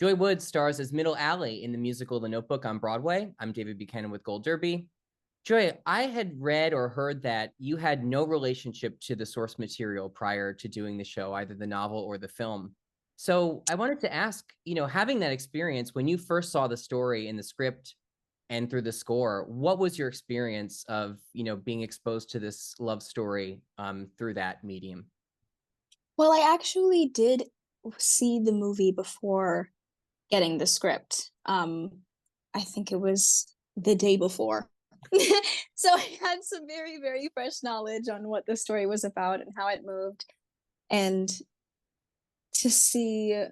Joy Woods stars as Middle Allie in the musical The Notebook on Broadway. I'm David Buchanan with Gold Derby. Joy, I had read or heard that you had no relationship to the source material prior to doing the show, either the novel or the film. So I wanted to ask, having that experience, when you first saw the story in the script and through the score, what was your experience of, being exposed to this love story through that medium? Well, I actually did see the movie before getting the script. I think it was the day before. So I had some very, very fresh knowledge on what the story was about and how it moved. And to see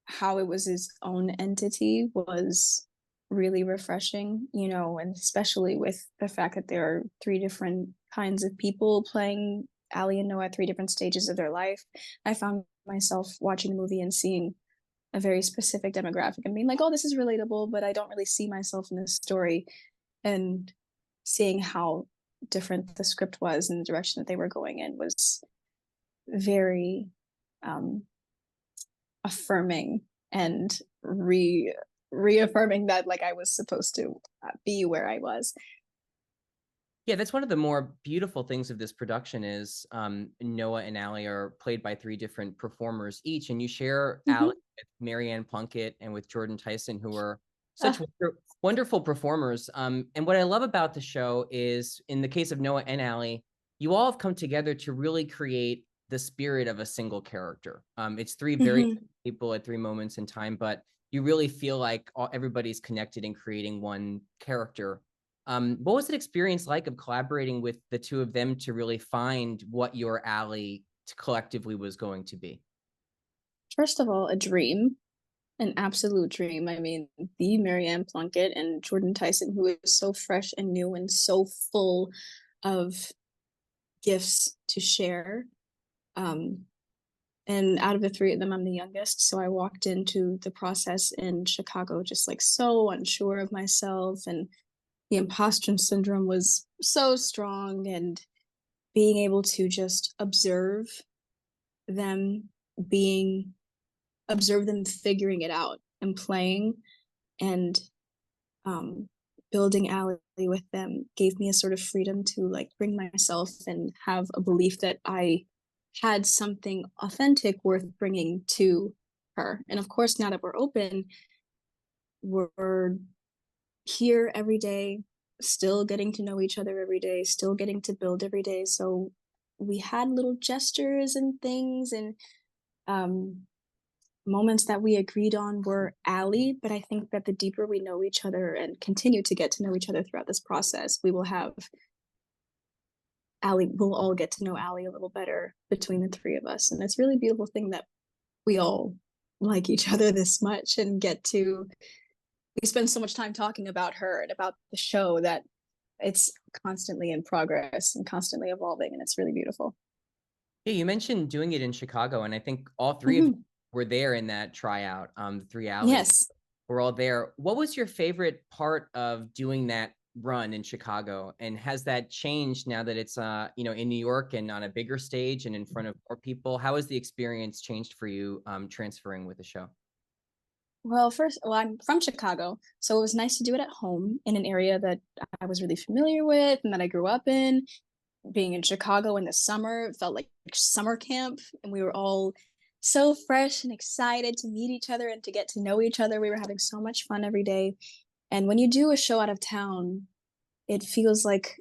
how it was his own entity was really refreshing, and especially with the fact that there are three different kinds of people playing Allie and Noah at three different stages of their life. I found myself watching the movie and seeing a very specific demographic and being like, oh, this is relatable, but I don't really see myself in this story. And seeing how different the script was and the direction that they were going in was very um, affirming and reaffirming that like I was supposed to be where I was. Yeah, that's one of the more beautiful things of this production is Noah and Allie are played by three different performers each, and you share Allie Mm-hmm. with Marianne Plunkett and with Jordan Tyson, who are such Uh, wonderful performers. And what I love about the show is, in the case of Noah and Allie, you all have come together to really create the spirit of a single character. It's three very mm-hmm. people at three moments in time, but you really feel like everybody's connected in creating one character. What was the experience like of collaborating with the two of them to really find what your Allie collectively was going to be? First of all, a dream, an absolute dream. I mean, the Marianne Plunkett and Jordan Tyson, who is so fresh and new and so full of gifts to share. Um, and out of the three of them, I'm the youngest. So I walked into the process in Chicago just like so unsure of myself. And the imposter syndrome was so strong. And being able to just them being, observe them figuring it out and playing and um, building Allie with them gave me a sort of freedom to like bring myself and have a belief that I had something authentic worth bringing to her. And of course, now that we're open, we're here every day, still getting to know each other every day, still getting to build every day. So we had little gestures and things and um, moments that we agreed on were Allie, but I think that the deeper we know each other and continue to get to know each other throughout this process, we will have Allie, we'll all get to know Allie a little better between the three of us. And it's really a beautiful thing that we all like each other this much and we spend so much time talking about her and about the show that it's constantly in progress and constantly evolving. And it's really beautiful. Yeah, you mentioned doing it in Chicago, and I think all three of you Mm-hmm. were there in that tryout. The three Allies Yes. were all there. What was your favorite part of doing that run in Chicago? And has that changed now that it's in New York and on a bigger stage and in front of more people? How has the experience changed for you transferring with the show? Well, I'm from Chicago, so it was nice to do it at home in an area that I was really familiar with and that I grew up in. Being in Chicago in the summer, it felt like summer camp, and we were all so fresh and excited to meet each other and to get to know each other. We were having so much fun every day. And when you do a show out of town, it feels like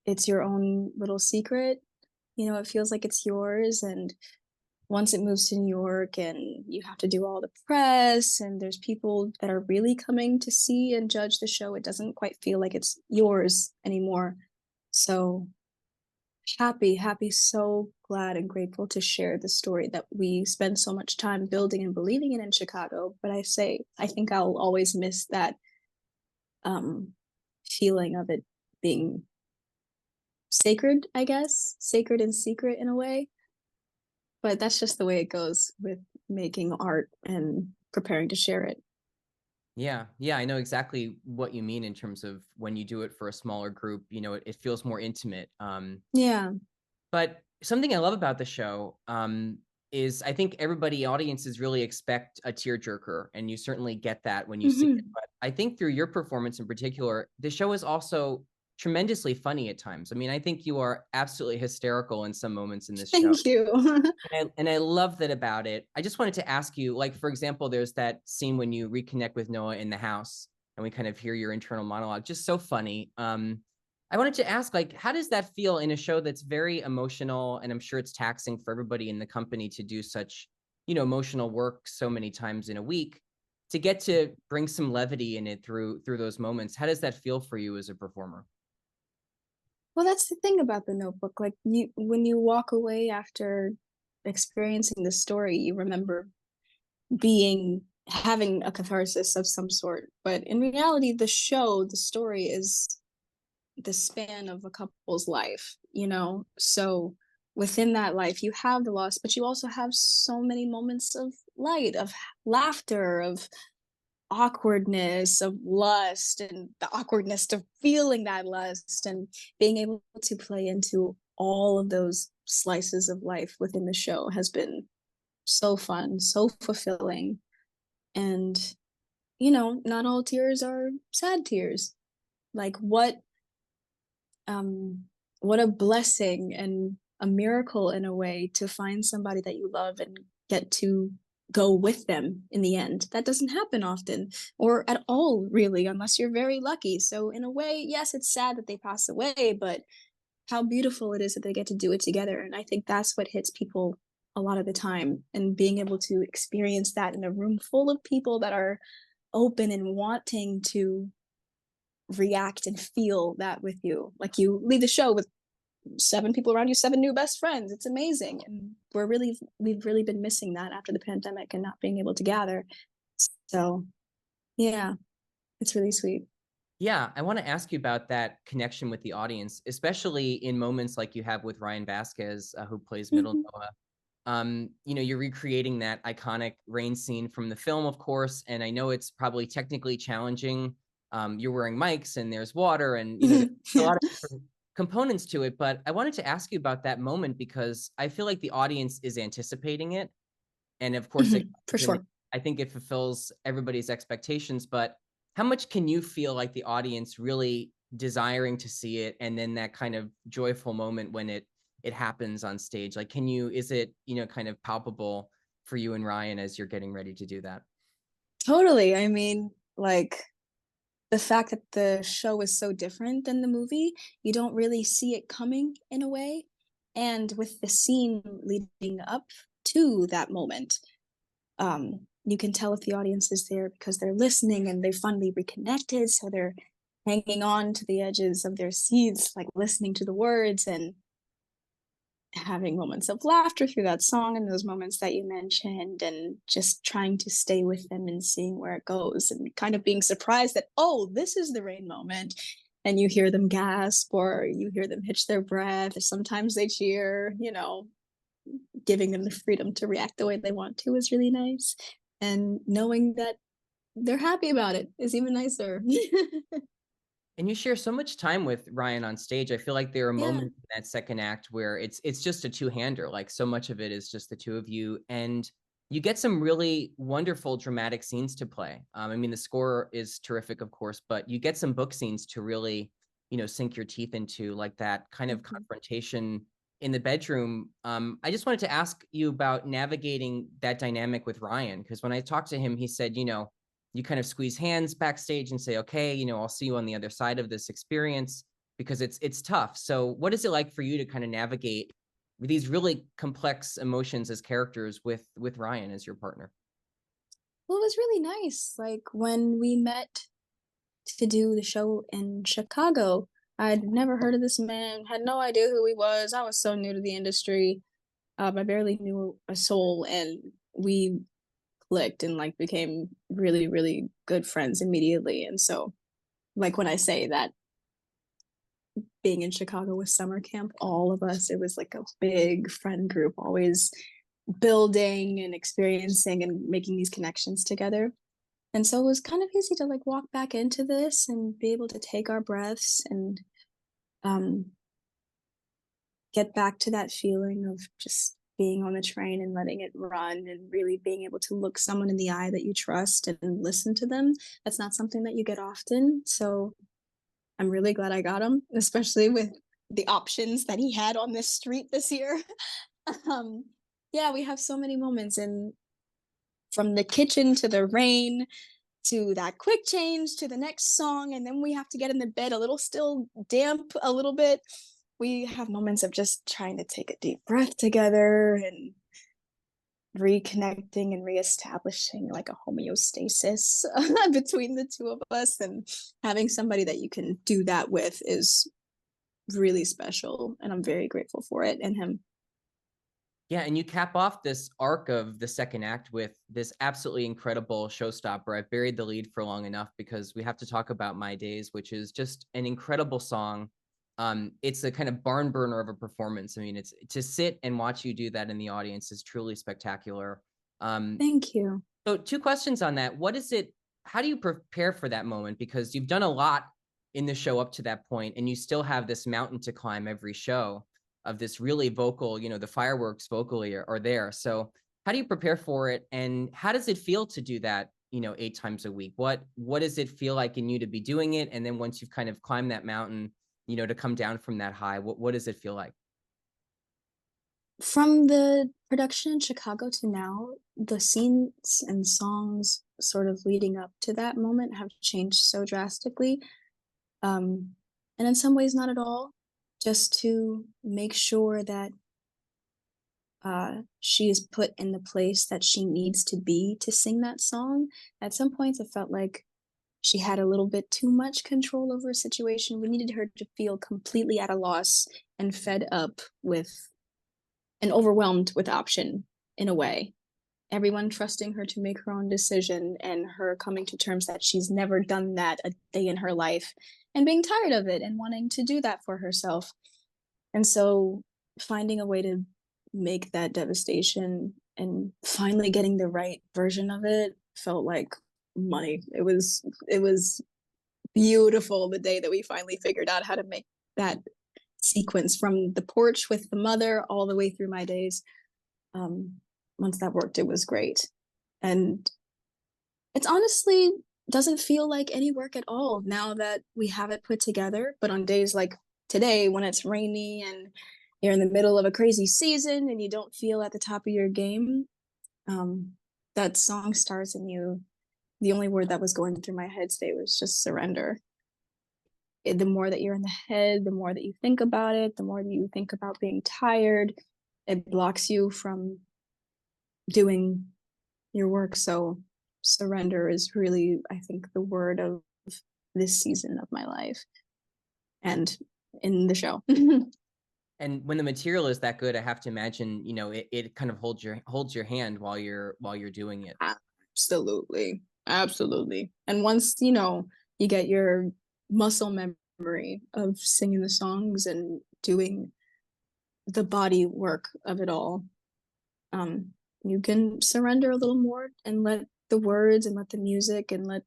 it's your own little secret. It feels like it's yours. And once it moves to New York and you have to do all the press and there's people that are really coming to see and judge the show, it doesn't quite feel like it's yours anymore. So happy, so glad and grateful to share the story that we spend so much time building and believing in Chicago. But I think I'll always miss that um, feeling of it being sacred, I guess, sacred and secret in a way. But that's just the way it goes with making art and preparing to share it. Yeah, yeah, I know exactly what you mean in terms of when you do it for a smaller group, it feels more intimate. Yeah. But something I love about the show is I think audiences really expect a tearjerker, and you certainly get that when you see it. Mhm. But I think through your performance in particular, the show is also tremendously funny at times. I mean, I think you are absolutely hysterical in some moments in this show. Thank you. And I love that about it. I just wanted to ask you, like, for example, there's that scene when you reconnect with Noah in the house and we kind of hear your internal monologue, just so funny. I wanted to ask, like, how does that feel in a show that's very emotional? And I'm sure it's taxing for everybody in the company to do such, emotional work so many times in a week, to get to bring some levity in it through those moments. How does that feel for you as a performer? Well, that's the thing about the Notebook. Like when you walk away after experiencing the story, you remember having a catharsis of some sort. But in reality, the story is the span of a couple's life, you know? So within that life, you have the loss, but you also have so many moments of light, of laughter, of awkwardness, of lust, and the awkwardness of feeling that lust, and being able to play into all of those slices of life within the show has been so fun, so fulfilling. And, not all tears are sad tears. Like um what a blessing and a miracle in a way to find somebody that you love and get to go with them in the end. That doesn't happen often or at all really unless you're very lucky. So in a way, yes, it's sad that they pass away, but how beautiful it is that they get to do it together. And I think that's what hits people a lot of the time, and being able to experience that in a room full of people that are open and wanting to react and feel that with you. Like you leave the show with seven people around you, seven new best friends. It's amazing. And we've really been missing that after the pandemic and not being able to gather. So yeah, it's really sweet. Yeah, I want to ask you about that connection with the audience, especially in moments like you have with Ryan Vasquez, who plays Middle Mhm. Noah. You're recreating that iconic rain scene from the film, of course, and I know it's probably technically challenging. You're wearing mics and there's water, and there's a Yeah. lot of different components to it. But I wanted to ask you about that moment because I feel like the audience is anticipating it, and of course, For sure. I think it fulfills everybody's expectations. But how much can you feel like the audience really desiring to see it, and then that kind of joyful moment when it happens on stage? Like, is it, kind of palpable for you and Ryan as you're getting ready to do that? Totally. I mean, like the fact that the show is so different than the movie, you don't really see it coming in a way. And with the scene leading up to that moment, you can tell if the audience is there because they're listening and they finally reconnected. So they're hanging on to the edges of their seats, like listening to the words and having moments of laughter through that song and those moments that you mentioned, and just trying to stay with them and seeing where it goes and kind of being surprised that, oh, this is the rain moment. And you hear them gasp or you hear them hitch their breath. Or sometimes they cheer, giving them the freedom to react the way they want to is really nice. And knowing that they're happy about it is even nicer. And you share so much time with Ryan on stage. I feel like there are Yeah. moments in that second act where it's just a two-hander. Like, so much of it is just the two of you, and you get some really wonderful dramatic scenes to play. I mean, the score is terrific, of course, but you get some book scenes to really, sink your teeth into, like that kind of Mhm. confrontation in the bedroom. I just wanted to ask you about navigating that dynamic with Ryan, because when I talked to him, he said, you kind of squeeze hands backstage and say, okay, I'll see you on the other side of this experience, because it's tough. So what is it like for you to kind of navigate these really complex emotions as characters with Ryan as your partner? Well, it was really nice. Like when we met to do the show in Chicago, I'd never heard of this man, had no idea who he was. I was so new to the industry. I barely knew a soul, and we clicked and like became really, really good friends immediately. And so, like when I say that being in Chicago was summer camp, all of us, it was like a big friend group, always building and experiencing and making these connections together. And so it was kind of easy to like walk back into this and be able to take our breaths and um, get back to that feeling of just being on the train and letting it run and really being able to look someone in the eye that you trust and listen to them. That's not something that you get often. So I'm really glad I got him, especially with the options that he had on this street this year. um, yeah, we have so many moments, and from the kitchen to the rain to that quick change to the next song, and then we have to get in the bed a little still damp a little bit. We have moments of just trying to take a deep breath together and reconnecting and reestablishing like a homeostasis between the two of us, and having somebody that you can do that with is really special, and I'm very grateful for it and him. Yeah, and you cap off this arc of the second act with this absolutely incredible showstopper. I've buried the lead for long enough because we have to talk about My Days, which is just an incredible song. It's a kind of barn burner of a performance. I mean, it's to sit and watch you do that in the audience is truly spectacular. Um, Thank you. so two questions on that. What is it, how do you prepare for that moment? Because you've done a lot in the show up to that point, and you still have this mountain to climb every show of this really vocal, the fireworks vocally are there. So how do you prepare for it? And how does it feel to do that, 8 times a week? What does it feel like in you to be doing it? And then once you've kind of climbed that mountain, to come down from that high, what does it feel like? From the production in Chicago to now, the scenes and songs sort of leading up to that moment have changed so drastically. Um, and in some ways, not at all, just to make sure that she is put in the place that she needs to be to sing that song. At some points, it felt like she had a little bit too much control over a situation. We needed her to feel completely at a loss and fed up with and overwhelmed with option in a way. Everyone trusting her to make her own decision, and her coming to terms that she's never done that a day in her life and being tired of it and wanting to do that for herself. And so finding a way to make that devastation and finally getting the right version of it felt like money. It was beautiful the day that we finally figured out how to make that sequence from the porch with the mother all the way through My Days. Um, Once that worked, it was great. And it's honestly doesn't feel like any work at all now that we have it put together. But on days like today, when it's rainy and you're in the middle of a crazy season and you don't feel at the top of your game, um, that song starts and the only word that was going through my head today was just surrender. The more that you're in the head, the more that you think about it, the more that you think about being tired, it blocks you from doing your work. So surrender is really, I think, the word of this season of my life and in the show. And when the material is that good, I have to imagine, it kind of holds your hand while you're doing it. Absolutely. Absolutely. And once, you get your muscle memory of singing the songs and doing the body work of it all, um, you can surrender a little more and let the words and let the music and let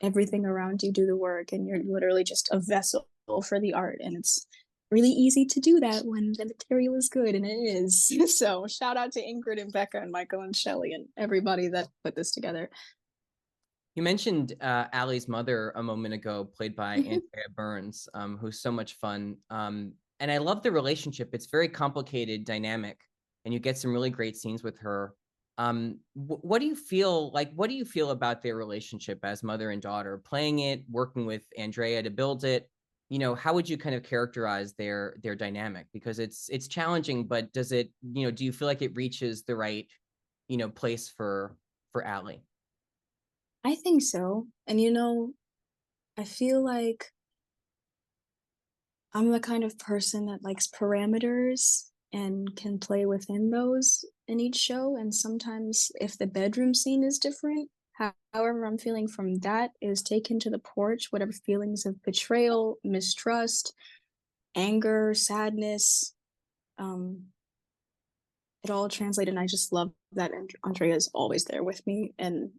everything around you do the work. And you're literally just a vessel for the art. And it's really easy to do that when the material is good, and it is. So shout out to Ingrid and Becca and Michael and Shelly and everybody that put this together. You mentioned Allie's mother a moment ago, played by Andrea Burns, who's so much fun. And I love the relationship. It's very complicated, dynamic, and you get some really great scenes with her. What do you feel like? What do you feel about their relationship as mother and daughter, playing it, working with Andrea to build it? How would you kind of characterize their dynamic? Because it's challenging, but does it, do you feel like it reaches the right, place for Allie? I think so. And I feel like I'm the kind of person that likes parameters and can play within those in each show. And sometimes, if the bedroom scene is different, however I'm feeling from that is taken to the porch, whatever feelings of betrayal, mistrust, anger, sadness, um, it all translated. And I just love that Andrea is always there with me and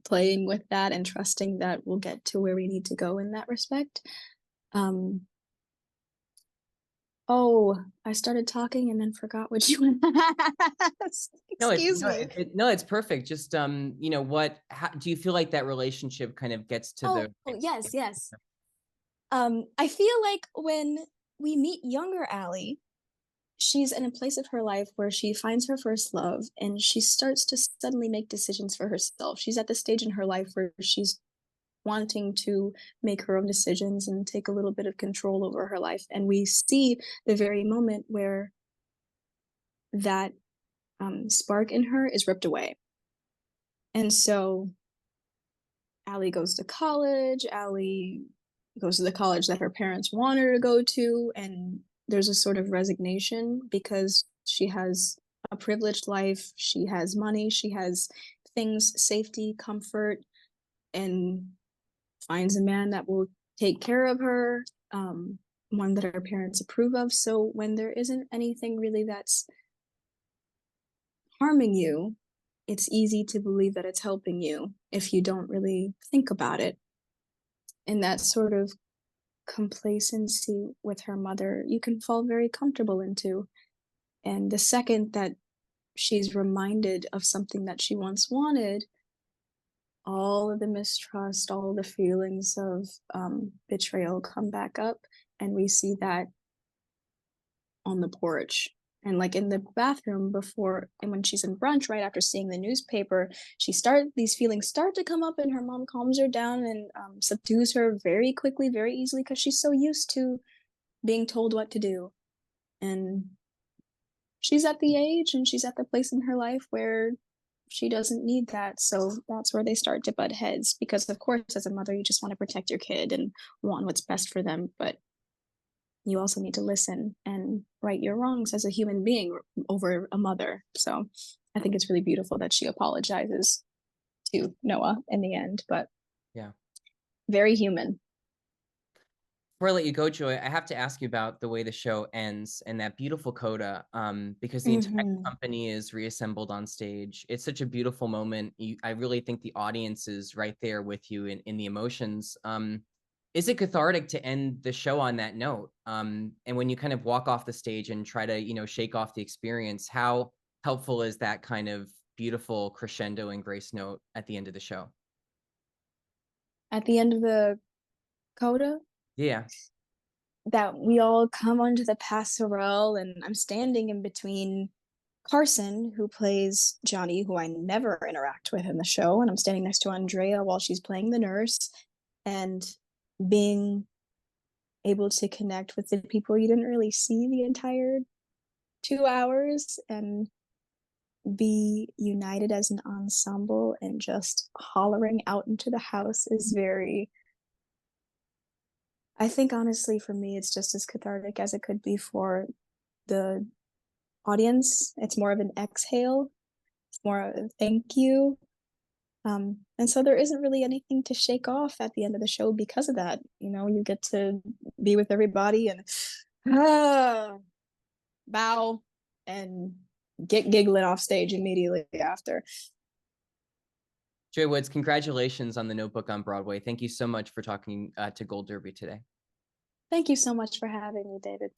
playing with that and trusting that we'll get to where we need to go in that respect. Um, Oh, I started talking and then forgot what you asked. No, it's Excuse no, me. no, it's perfect. Just how do you feel like that relationship kind of gets to Oh, the yes, yes. I feel like when we meet younger Allie, she's in a place of her life where she finds her first love and she starts to suddenly make decisions for herself. She's at the stage in her life where she's wanting to make her own decisions and take a little bit of control over her life. And we see the very moment where that spark in her is ripped away. And so Allie goes to college. Allie goes to the college that her parents want her to go to. And there's a sort of resignation because she has a privileged life. She has money. She has things, safety, comfort, and finds a man that will take care of her, one that her parents approve of. So when there isn't anything really that's harming you, it's easy to believe that it's helping you if you don't really think about it. And that sort of complacency with her mother, you can fall very comfortable into. And the second that she's reminded of something that she once wanted, all of the mistrust, all of the feelings of betrayal come back up. And we see that on the porch and like in the bathroom before and when she's in brunch right after seeing the newspaper these feelings start to come up and her mom calms her down and subdues her very quickly, very easily, because she's so used to being told what to do. And she's at the age and she's at the place in her life where she doesn't need that. So that's where they start to butt heads because, of course, as a mother, you just want to protect your kid and want what's best for them. But you also need to listen and right your wrongs as a human being over a mother. So I think it's really beautiful that she apologizes to Noah in the end, but yeah. very human. Before I let you go, Joy, I have to ask you about the way the show ends and that beautiful coda, because the entire Mm-hmm. company is reassembled on stage. It's such a beautiful moment. I really think the audience is right there with you in the emotions. Is it cathartic to end the show on that note? And when you kind of walk off the stage and try to, shake off the experience, how helpful is that kind of beautiful crescendo and grace note at the end of the show? At the end of the coda, Yeah. that we all come onto the passerelle, and I'm standing in between Carson, who plays Johnny, who I never interact with in the show, and I'm standing next to Andrea while she's playing the nurse, and being able to connect with the people you didn't really see the entire 2 hours and be united as an ensemble and just hollering out into the house is very, I think honestly for me it's just as cathartic as it could be for the audience. It's more of an exhale, it's more of a thank you. And so there isn't really anything to shake off at the end of the show because of that. You know, you get to be with everybody and ah, bow and get giggling off stage immediately after. Joy Woods, congratulations on The Notebook on Broadway. Thank you so much for talking to Gold Derby today. Thank you so much for having me, David.